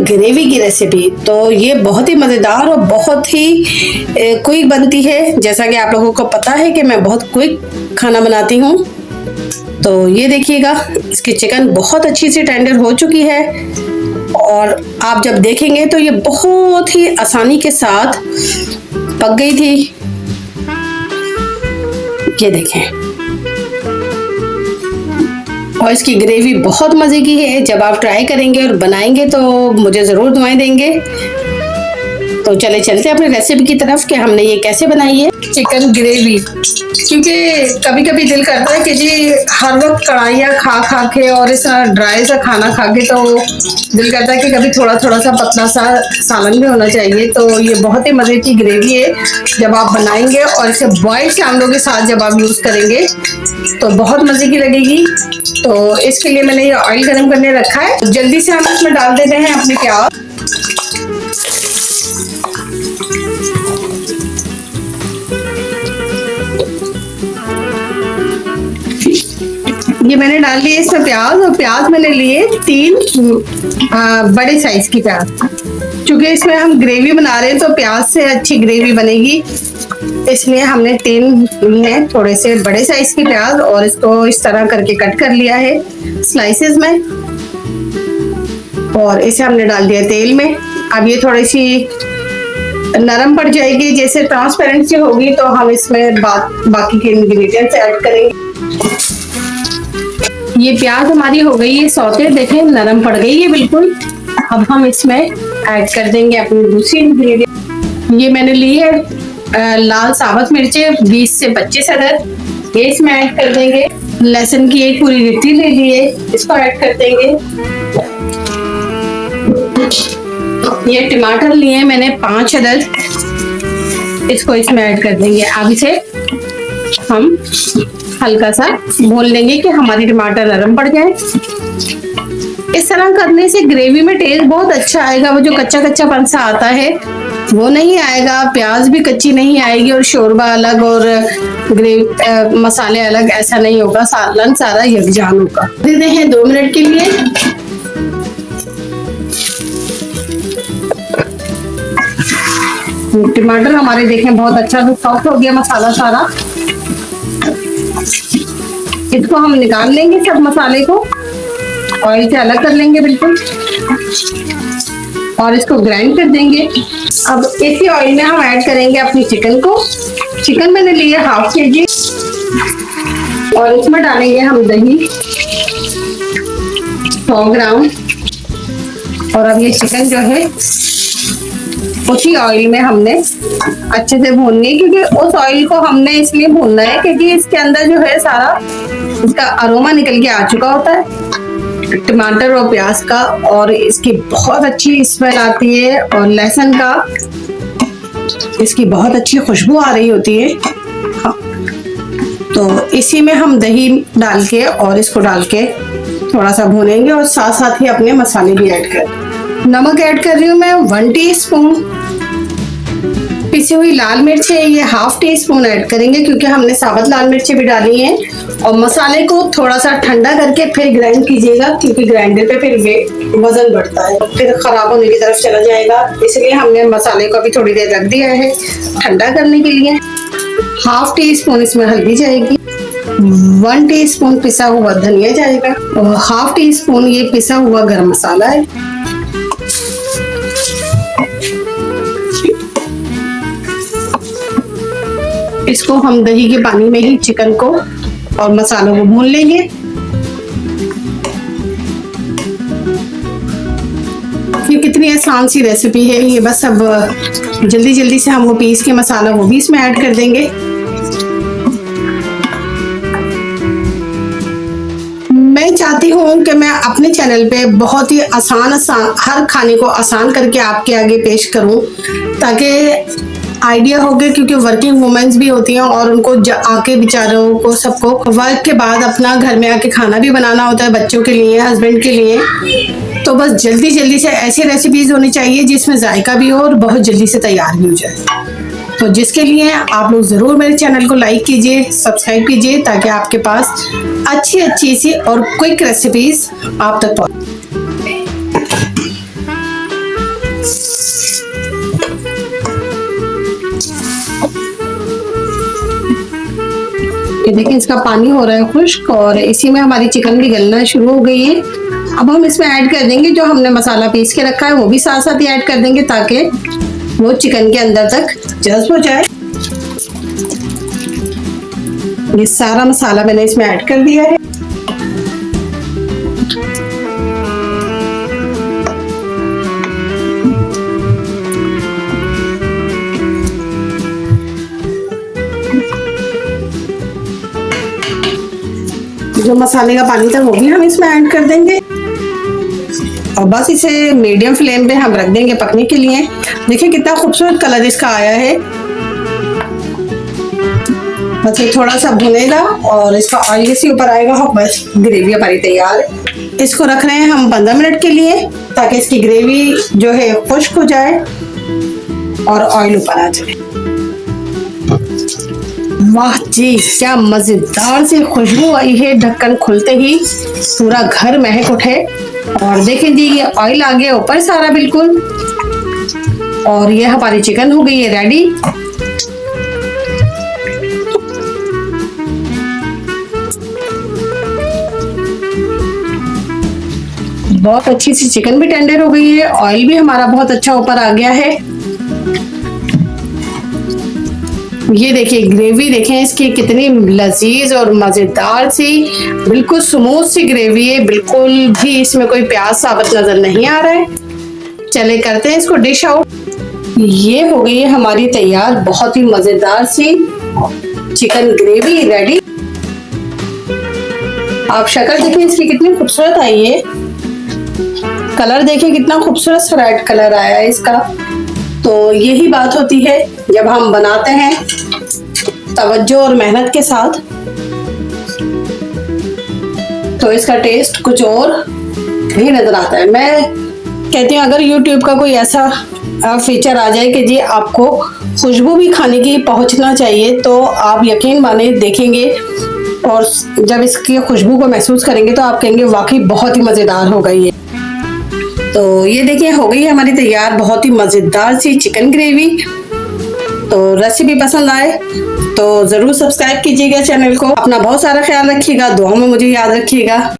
Gravy की recipe. तो ये बहुत ही मज़ेदार और बहुत ही क्विक बनती है। जैसा कि आप लोगों को पता है कि मैं बहुत क्विक खाना बनाती हूँ। तो ये देखिएगा, इसकी चिकन बहुत अच्छी सी टेंडर हो चुकी है और आप जब देखेंगे तो ये बहुत ही आसानी के साथ पक गई थी। ये देखें, और इसकी ग्रेवी बहुत मज़े की है। जब आप ट्राई करेंगे और बनाएंगे तो मुझे ज़रूर दुआएं देंगे। तो चले चलते हैं अपनी रेसिपी की तरफ कि हमने ये कैसे बनाई है चिकन ग्रेवी। क्योंकि कभी कभी दिल करता है कि जी हर वक्त कढ़ाइयाँ खा खा के और इस ड्राई सा खाना खा के तो दिल करता है कि कभी थोड़ा थोड़ा सा पतला सा सालन भी होना चाहिए। तो ये बहुत ही मज़े की ग्रेवी है। जब आप बनाएंगे और इसे बॉइल्ड चावलों के साथ जब आप यूज़ करेंगे तो बहुत मज़े की लगेगी। तो इसके लिए मैंने ये ऑयल गर्म करने रखा है। जल्दी से हम इसमें डाल देते हैं अपने प्याज। ये मैंने डाल दिए इसमें प्याज, और प्याज मैंने लिए 3 बड़े साइज की प्याज। क्योंकि इसमें हम ग्रेवी बना रहे हैं तो प्याज से अच्छी ग्रेवी बनेगी, इसलिए हमने 3 लिए थोड़े से बड़े साइज की प्याज और इसको इस तरह करके कट कर लिया है स्लाइसेस में। और इसे हमने डाल दिया तेल में। अब ये थोड़ी सी नरम पड़ जाएगी, जैसे ट्रांसपेरेंसी होगी तो हम इसमें बाकी के इंग्रेडिएंट्स ऐड करेंगे। ये प्याज हमारी हो गई है सौते, देखें नरम पड़ गई है बिल्कुल। अब हम इसमें ऐड कर देंगे अपनी दूसरी इंग्रेडिएंट। ये मैंने ली है लाल साबुत मिर्चें 20 से 25 अदद, ये इसमें ऐड कर देंगे। लहसुन की एक पूरी गिट्टी ले ली है, इसको ऐड कर देंगे। ये टमाटर लिए हैं मैंने 5 अदद, इसको इसमें ऐड कर देंगे। अब इसे हम हल्का सा भून लेंगे कि हमारी टमाटर नरम पड़ जाए। इस तरह करने से ग्रेवी में टेस्ट बहुत अच्छा आएगा। वो जो कच्चा कच्चापन सा आता है वो नहीं आएगा, प्याज भी कच्ची नहीं आएगी और शोरबा अलग और ग्रेवी मसाले अलग ऐसा नहीं होगा, सालन सारा यकजान होगा। देते हैं 2 मिनट के लिए। टमाटर हमारे देखें बहुत अच्छा से सॉफ्ट हो गया मसाला सारा। इसको हम निकाल लेंगे, सब मसाले को ऑयल से अलग कर लेंगे बिल्कुल, और इसको ग्राइंड कर देंगे। अब इसी ऑयल में हम ऐड करेंगे अपनी चिकन को। चिकन मैंने लिए 1/2 kg और इसमें डालेंगे हम दही 100 ग्राम। और अब ये चिकन जो है उसी ऑयल में हमने अच्छे से भूननी है, क्योंकि उस ऑयल को हमने इसलिए भूनना है क्योंकि इसके अंदर जो है सारा इसका अरोमा निकल के आ चुका होता है टमाटर और प्याज का, और इसकी बहुत अच्छी स्मेल आती है। और लहसुन का इसकी बहुत अच्छी खुशबू आ रही होती है। हाँ। तो इसी में हम दही डाल के और इसको डाल के थोड़ा सा भूनेंगे और साथ साथ ही अपने मसाले भी ऐड कर। नमक ऐड कर रही हूँ मैं 1 टीस्पून। पिसी हुई लाल मिर्च है, ये 1/2 टीस्पून ऐड करेंगे क्योंकि हमने साबुत लाल मिर्चें भी डाली हैं। और मसाले को थोड़ा सा ठंडा करके फिर ग्राइंड कीजिएगा, क्योंकि ग्राइंडर पे फिर वजन बढ़ता है, फिर खराब होने की तरफ चला जाएगा। इसलिए हमने मसाले को भी थोड़ी देर रख दिया है ठंडा करने के लिए। 1/2 टीस्पून इसमें हल्दी जाएगी, 1 टीस्पून पिसा हुआ धनिया जाएगा और 1/2 टीस्पून ये पिसा हुआ गरम मसाला है। इसको हम दही के पानी में ही चिकन को और मसालों को भून लेंगे। ये कितनी आसान सी रेसिपी है ये, बस अब जल्दी जल्दी से हम वो पीस के मसाला वो भी इसमें ऐड कर देंगे। मैं चाहती हूँ कि मैं अपने चैनल पे बहुत ही आसान हर खाने को आसान करके आपके आगे पेश करूँ, ताकि आइडिया हो गया। क्योंकि वर्किंग वुमेन्स भी होती हैं और उनको आके बेचारों को सबको वर्क के बाद अपना घर में आके खाना भी बनाना होता है, बच्चों के लिए, हस्बैंड के लिए। तो बस जल्दी जल्दी से ऐसी रेसिपीज होनी चाहिए जिसमें जायका भी हो और बहुत जल्दी से तैयार भी हो जाए। तो जिसके लिए आप लोग ज़रूर मेरे चैनल को लाइक कीजिए, सब्सक्राइब कीजिए, ताकि आपके पास अच्छी अच्छी सी और क्विक रेसिपीज आप तक पहुँचे। ये देखिए इसका पानी हो रहा है खुश्क और इसी में हमारी चिकन भी गलना शुरू हो गई है। अब हम इसमें ऐड कर देंगे जो हमने मसाला पीस के रखा है, वो भी साथ साथ ही ऐड कर देंगे ताकि वो चिकन के अंदर तक जज्ब हो जाए। ये सारा मसाला मैंने इसमें ऐड कर दिया है। जो मसाले का पानी था वो भी हम इसमें ऐड कर देंगे और बस इसे मीडियम फ्लेम पे हम रख देंगे पकने के लिए। देखिए कितना खूबसूरत कलर इसका आया है। बस ये थोड़ा सा भुनेगा और इसका ऑयल इसी ऊपर आएगा। बस ग्रेवी हमारी तैयार है। इसको रख रहे हैं हम 15 मिनट के लिए ताकि इसकी ग्रेवी जो है खुश्क हो जाए और ऑयल ऊपर आ जाए। वाह जी, क्या मजेदार सी खुशबू आई है। ढक्कन खुलते ही पूरा घर महक उठे और देखें जी ये ऑयल आ गया ऊपर सारा बिल्कुल। और ये हमारी चिकन हो गई है रेडी। बहुत अच्छी सी चिकन भी टेंडर हो गई है, ऑयल भी हमारा बहुत अच्छा ऊपर आ गया है। ये देखिए ग्रेवी देखें इसकी कितनी लजीज और मजेदार सी, बिल्कुल स्मूथ सी ग्रेवी है। बिल्कुल भी इसमें कोई प्याज साबुत नजर नहीं आ रहा है। चले करते हैं इसको डिश आउट। ये हो गई है हमारी तैयार बहुत ही मजेदार सी चिकन ग्रेवी रेडी। आप शक्ल देखिए इसकी कितनी खूबसूरत आई है। कलर देखिए कितना खूबसूरत सा रेड कलर आया है इसका। तो यही बात होती है जब हम बनाते हैं तवज्जो और मेहनत के साथ, तो इसका टेस्ट कुछ और ही नजर आता है। मैं कहती हूँ अगर YouTube का कोई ऐसा फीचर आ जाए कि जी आपको खुशबू भी खाने की पहुंचना चाहिए, तो आप यकीन माने देखेंगे और जब इसकी खुशबू को महसूस करेंगे तो आप कहेंगे वाकई बहुत ही मजेदार हो गई है। तो ये देखिए हो गई है हमारी तैयार बहुत ही मजेदार सी चिकन ग्रेवी। तो रेसिपी पसंद आए तो जरूर सब्सक्राइब कीजिएगा चैनल को। अपना बहुत सारा ख्याल रखिएगा, दुआ में मुझे याद रखिएगा।